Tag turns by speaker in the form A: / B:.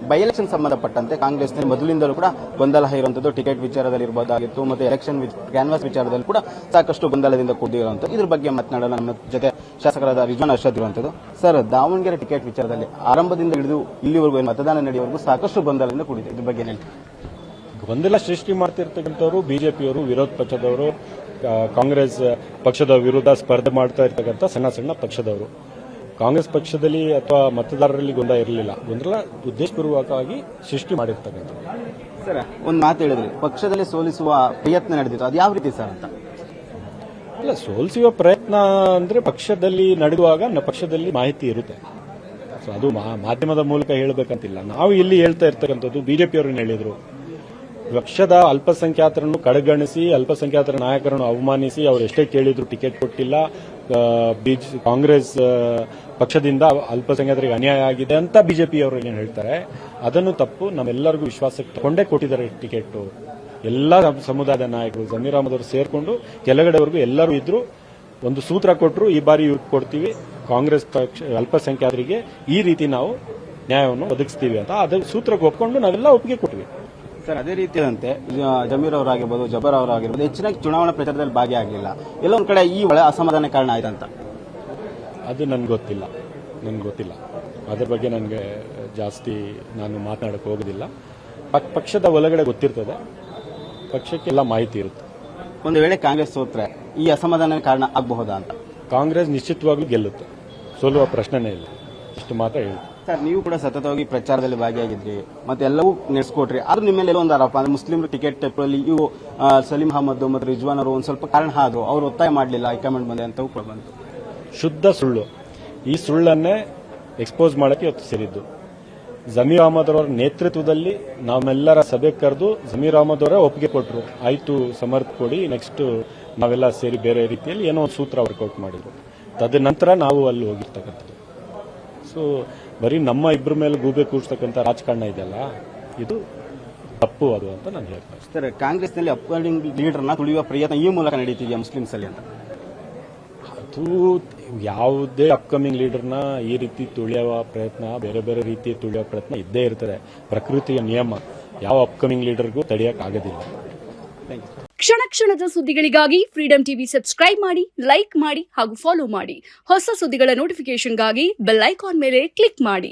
A: By election ಸಂಬಂಧಪಟ್ಟಂತೆ ಕಾಂಗ್ರೆಸ್ನಲ್ಲಿ ಮೊದಲಿಂದಲೂ ಕೂಡ ಗೊಂದಲ ಇರುವಂತದ್ದು, ಟಿಕೆಟ್ ವಿಚಾರದಲ್ಲಿ ಇರಬಹುದಾಗಿತ್ತು, ಮತ್ತೆ ಎಲೆಕ್ಷನ್ ಕ್ಯಾನ್ವಾಸ್ ವಿಚಾರದಲ್ಲಿ ಕೂಡ ಸಾಕಷ್ಟು ಗೊಂದಲದಿಂದ ಕೂಡಿರುವಂತದ್ದು. ಇದ್ರ ಬಗ್ಗೆ ಮಾತನಾಡಲು ನಮ್ಮ ಜೊತೆ ಶಾಸಕರಾದ ರಿಜ್ವಾನ್ ಅರ್ಷದ್ ಇರುವಂತದ್ದು. ಸರ್, ದಾವಣಗೆರೆ ಟಿಕೆಟ್ ವಿಚಾರದಲ್ಲಿ ಆರಂಭದಿಂದ ಹಿಡಿದು ಇಲ್ಲಿವರೆಗೂ ಮತದಾನ ನಡೆಯುವವರೆಗೂ ಸಾಕಷ್ಟು ಗೊಂದಲದಿಂದ ಕೂಡಿದೆ. ಇದ್ರ ಬಗ್ಗೆ ಹೇಳ್ತೀವಿ.
B: ಗೊಂದಲ ಸೃಷ್ಟಿ ಮಾಡ್ತಿರ್ತಕ್ಕಂಥವ್ರು ಬಿಜೆಪಿಯವರು, ವಿರೋಧ ಪಕ್ಷದವರು, ಕಾಂಗ್ರೆಸ್ ಪಕ್ಷದ ವಿರುದ್ಧ ಸ್ಪರ್ಧೆ ಮಾಡ್ತಾ ಇರ್ತಕ್ಕಂಥ ಸಣ್ಣ ಸಣ್ಣ ಪಕ್ಷದವರು. ಕಾಂಗ್ರೆಸ್ ಪಕ್ಷದಲ್ಲಿ ಅಥವಾ ಮತದಾರರಲ್ಲಿ ಗೊಂದಲ ಇರಲಿಲ್ಲ. ಗೊಂದಲ ಉದ್ದೇಶಪೂರ್ವಕವಾಗಿ ಸೃಷ್ಟಿ ಮಾಡಿರ್ತಕ್ಕಂಥದ್ದು.
A: ಸರ್, ಒಂದು ಮಾತು ಹೇಳಿದ್ರಿ, ಪಕ್ಷದಲ್ಲಿ ಸೋಲಿಸುವ ಪ್ರಯತ್ನ ನಡೆದಿತ್ತು, ಅದು ಯಾವ ರೀತಿ ಸರ್ ಅಂತ?
B: ಇಲ್ಲ, ಸೋಲಿಸುವ ಪ್ರಯತ್ನ ಅಂದ್ರೆ ಪಕ್ಷದಲ್ಲಿ ನಡೆಯುವಾಗ ಪಕ್ಷದಲ್ಲಿ ಮಾಹಿತಿ ಇರುತ್ತೆ. ಸೊ ಅದು ಮಾಧ್ಯಮದ ಮೂಲಕ ಹೇಳಬೇಕಂತಿಲ್ಲ. ನಾವು ಇಲ್ಲಿ ಹೇಳ್ತಾ ಇರ್ತಕ್ಕಂಥದ್ದು, ಬಿಜೆಪಿಯವ್ರನ್ನ ಹೇಳಿದ್ರು, ಪಕ್ಷದ ಅಲ್ಪಸಂಖ್ಯಾತರನ್ನು ಕಡೆಗಣಿಸಿ, ಅಲ್ಪಸಂಖ್ಯಾತರ ನಾಯಕರನ್ನು ಅವಮಾನಿಸಿ, ಅವರು ಎಷ್ಟೇ ಕೇಳಿದ್ರು ಟಿಕೆಟ್ ಕೊಟ್ಟಿಲ್ಲ, ಕಾಂಗ್ರೆಸ್ ಪಕ್ಷದಿಂದ ಅಲ್ಪಸಂಖ್ಯಾತರಿಗೆ ಅನ್ಯಾಯ ಆಗಿದೆ ಅಂತ ಬಿಜೆಪಿಯವರು ಏನು ಹೇಳ್ತಾರೆ, ಅದನ್ನು ತಪ್ಪು. ನಮ್ಮೆಲ್ಲರಿಗೂ ವಿಶ್ವಾಸಕ್ಕೆ ತಗೊಂಡೇ ಕೊಟ್ಟಿದ್ದಾರೆ ಟಿಕೆಟ್. ಎಲ್ಲ ಸಮುದಾಯದ ನಾಯಕರು, ಜಮೀರ್ ಅಹಮದ್ ಅವರು ಸೇರ್ಕೊಂಡು ಕೆಳಗಡೆವರೆಗೂ ಎಲ್ಲರೂ ಇದ್ರು. ಒಂದು ಸೂತ್ರ ಕೊಟ್ಟರು, ಈ ಬಾರಿ ಇವ್ರು ಕೊಡ್ತೀವಿ, ಕಾಂಗ್ರೆಸ್ ಪಕ್ಷ ಅಲ್ಪಸಂಖ್ಯಾತರಿಗೆ ಈ ರೀತಿ ನಾವು ನ್ಯಾಯವನ್ನು ಒದಗಿಸ್ತೀವಿ ಅಂತ ಅದ್ರ ಸೂತ್ರಕ್ಕೆ ಒಪ್ಕೊಂಡು ನಾವೆಲ್ಲ ಒಪ್ಪಿಗೆ ಕೊಟ್ವಿ.
A: ಸರ್, ಅದೇ ರೀತಿಯಾದಂತೆ ಜಮೀರ್ ಅವರಾಗಿರ್ಬೋದು, ಜಬರ್ ಅವರಾಗಿರ್ಬೋದು ಹೆಚ್ಚಿನ ಚುನಾವಣಾ ಪ್ರಚಾರದಲ್ಲಿ ಭಾಗಿಯಾಗಲಿಲ್ಲ. ಎಲ್ಲೊಂದು ಕಡೆ ಈ ಒಳ ಅಸಮಾಧಾನ ಕಾರಣ ಆಯ್ತಂತ.
B: ಅದು ನನ್ಗೆ ಗೊತ್ತಿಲ್ಲ. ಅದ್ರ ಬಗ್ಗೆ ನನಗೆ ಜಾಸ್ತಿ ನಾನು ಮಾತನಾಡಕ್ಕೆ ಹೋಗೋದಿಲ್ಲ. ಪಕ್ಷದ ಒಳಗಡೆ ಗೊತ್ತಿರ್ತದೆ, ಪಕ್ಷಕ್ಕೆಲ್ಲ ಮಾಹಿತಿ ಇರುತ್ತೆ.
A: ಒಂದು ವೇಳೆ ಕಾಂಗ್ರೆಸ್ ಸೋತ್ರೆ ಈ ಅಸಮಾಧಾನ ಕಾರಣ ಆಗಬಹುದಾ ಅಂತ?
B: ಕಾಂಗ್ರೆಸ್ ನಿಶ್ಚಿತವಾಗ್ಲೂ ಗೆಲ್ಲುತ್ತೆ, ಸೋಲುವ ಪ್ರಶ್ನೆನೇ ಇಲ್ಲ. ಇಷ್ಟು ಮಾತ್ರ ಹೇಳಿ.
A: ಸರ್, ನೀವು ಕೂಡ ಸತತವಾಗಿ ಪ್ರಚಾರದಲ್ಲಿ ಭಾಗಿಯಾಗಿದ್ರಿ, ಮತ್ತೆ ಎಲ್ಲವೂ ನಡೆಸ್ಕೊಟ್ರಿ. ಆದ್ರೂ ನಿಮ್ಮ ಮೇಲೆ ಒಂದು ಆರೋಪ ಅಂದ್ರೆ ಮುಸ್ಲಿಂ ಟಿಕೆಟ್ ಇವು ಸಲೀಂ ಅಹಮದ್ ಮತ್ತು ರಿಜ್ವಾನ್ ಅವರು ಒಂದ್ ಸ್ವಲ್ಪ ಕಾರಣ ಆದ್ರು, ಅವರು ಒತ್ತಾಯ ಮಾಡಲಿಲ್ಲ, ಹೈಕಮಾಂಡ್ ಬಂದೆ ಅಂತವೂ ಕೂಡ ಬಂತು.
B: ಶುದ್ಧ ಸುಳ್ಳು. ಈ ಸುಳ್ಳನ್ನೇ ಎಕ್ಸ್ಪೋಸ್ ಮಾಡಕ್ಕೆ ಇವತ್ತು ಸೇರಿದ್ದು. ಜಮೀರ್ ಅಹಮದ್ ಅವರ ನೇತೃತ್ವದಲ್ಲಿ ನಾವೆಲ್ಲರ ಸಭೆ ಕರೆದು ಜಮೀರ್ ಅಹಮದ್ ಅವರೇ ಒಪ್ಪಿಗೆ ಕೊಟ್ಟರು, ಆಯ್ತು ಸಮರ್ಥ ಕೊಡಿ, ನೆಕ್ಸ್ಟ್ ನಾವೆಲ್ಲ ಸೇರಿ ಬೇರೆ ರೀತಿಯಲ್ಲಿ ಏನೋ ಒಂದು ಸೂತ್ರ ವರ್ಕೌಟ್ ಮಾಡಿದ್ರು. ತದನಂತರ ನಾವು ಅಲ್ಲಿ ಹೋಗಿರ್ತಕ್ಕಂಥದ್ದು. ಸೊ ಬರೀ ನಮ್ಮ ಇಬ್ಬರ ಮೇಲೆ ಗೂಬೆ ಕೂರಿಸ್ತಕ್ಕಂಥ ರಾಜಕಾರಣ ಇದೆಯಲ್ಲ, ಇದು ತಪ್ಪು ಅದು ಅಂತ ನಾನು ಹೇಳ್ತೇನೆ.
A: ಸರ್, ಕಾಂಗ್ರೆಸ್ನಲ್ಲಿ ಅಪ್ಕಮಿಂಗ್ ಲೀಡರ್ನ ತುಳಿಯುವ ಪ್ರಯತ್ನ ಈ ಮೂಲಕ ನಡೀತಿದೆಯಾ ಮುಸ್ಲಿಮ್ಸ್ ಅಲ್ಲಿ ಅಂತ?
B: ಅದು ಯಾವುದೇ ಅಪ್ಕಮಿಂಗ್ ಲೀಡರ್ನ ಈ ರೀತಿ ತುಳಿಯುವ ಪ್ರಯತ್ನ, ಬೇರೆ ಬೇರೆ ರೀತಿ ತುಳಿಯುವ ಪ್ರಯತ್ನ ಇದ್ದೇ ಇರ್ತದೆ. ಪ್ರಕೃತಿಯ ನಿಯಮ, ಯಾವ ಅಪ್ಕಮಿಂಗ್ ಲೀಡರ್ಗೂ ತಡೆಯೋಕ್ಕಾಗೋದಿಲ್ಲ.
C: ಕ್ಷಣ ಕ್ಷಣದ ಸುದ್ದಿಗಳಿಗಾಗಿ ಫ್ರೀಡಂ ಟಿವಿ ಸಬ್ಸ್ಕ್ರೈಬ್ ಮಾಡಿ, ಲೈಕ್ ಮಾಡಿ ಹಾಗೂ ಫಾಲೋ ಮಾಡಿ. ಹೊಸ ಸುದ್ದಿಗಳ ನೋಟಿಫಿಕೇಶನ್ಗಾಗಿ ಬೆಲ್ ಐಕಾನ್ ಮೇಲೆ ಕ್ಲಿಕ್ ಮಾಡಿ.